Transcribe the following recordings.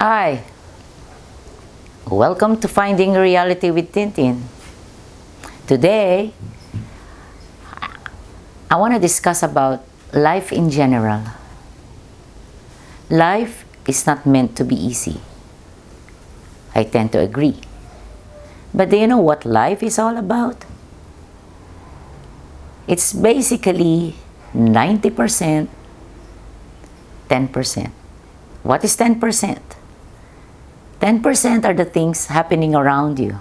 Hi, welcome to Finding Reality with Tintin. Today, I want to discuss about life in general. Life is not meant to be easy. I tend to agree. But do you know what life is all about? It's basically 90%, 10%. What is 10%? 10% are the things happening around you.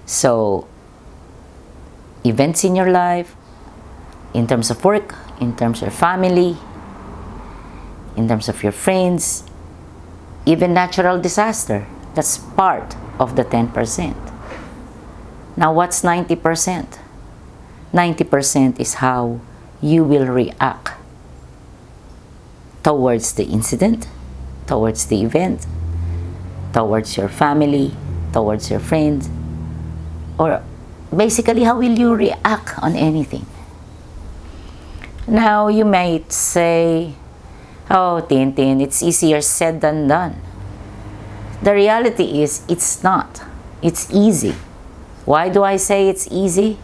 So, events in your life, in terms of work, in terms of family, in terms of your friends, even natural disaster, that's part of the 10%. Now, what's 90%? 90% is how you will react towards the incident, towards the event, towards your family, towards your friends, or basically how will you react on anything. Now you might say, oh Tintin, it's easier said than done. The reality is it's not. It's easy. Why do I say it's easy?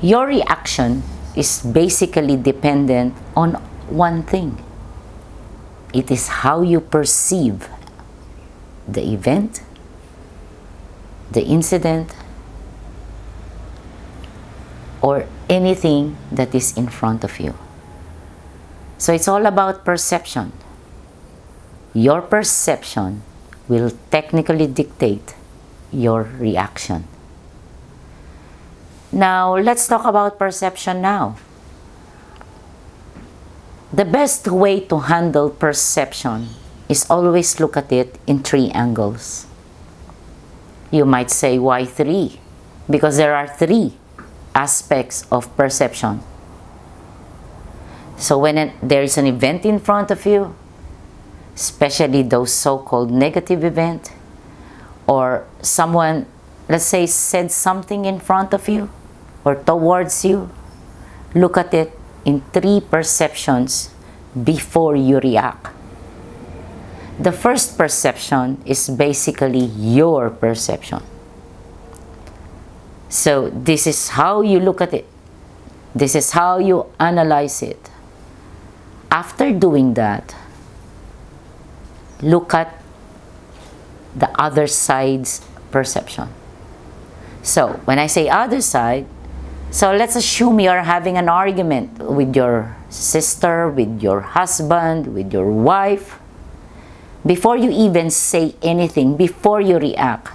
Your reaction is basically dependent on one thing. It is how you perceive the event, the incident, or anything that is in front of you. So it's all about perception. Your perception will technically dictate your reaction. Now, let's talk about perception now. The best way to handle perception is always look at it in three angles. You might say, why three? Because there are three aspects of perception. So when there is an event in front of you, especially those so-called negative events, or someone, let's say, said something in front of you or towards you, look at it in three perceptions before you react. The first perception is basically your perception. So this is how you look at it. This is how you analyze it. After doing that, look at the other side's perception. So when I say other side, so let's assume you're having an argument with your sister, with your husband, with your wife. Before you even say anything, before you react,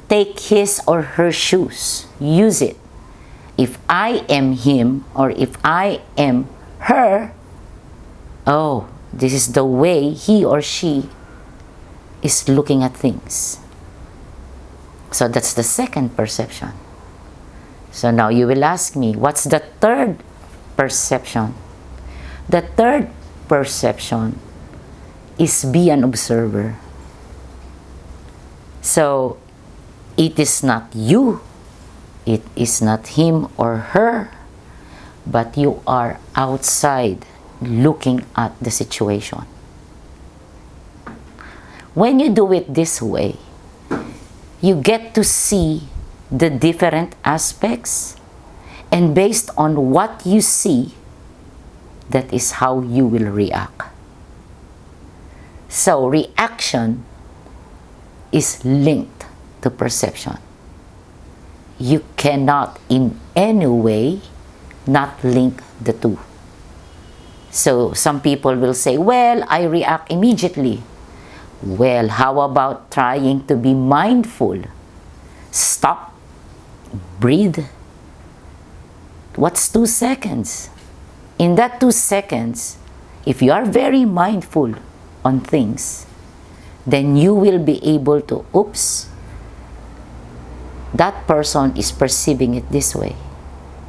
take his or her shoes. Use it. If I am him or if I am her, oh, this is the way he or she is looking at things. So that's the second perception. So now you will ask me, what's the third perception? The third perception is be an observer. So it is not you, it is not him or her, but you are outside looking at the situation. When you do it this way, you get to see the different aspects, and based on what you see, that is how you will react. So reaction is linked to perception. You cannot in any way not link the two. So some people will say, well, I react immediately. Well, how about trying to be mindful? Stop, breathe. What's 2 seconds? In that 2 seconds, if you are very mindful on things, then you will be able to, oops, that person is perceiving it this way.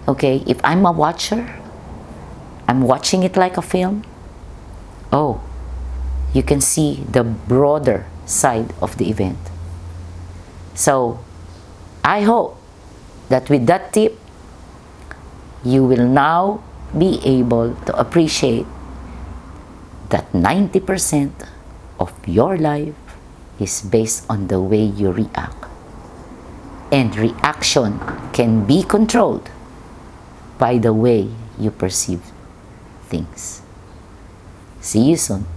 Okay, if I'm a watcher, I'm watching it like a film. Oh, you can see the broader side of the event. So, I hope that with that tip, you will now be able to appreciate that 90% of your life is based on the way you react. And reaction can be controlled by the way you perceive things. See you soon.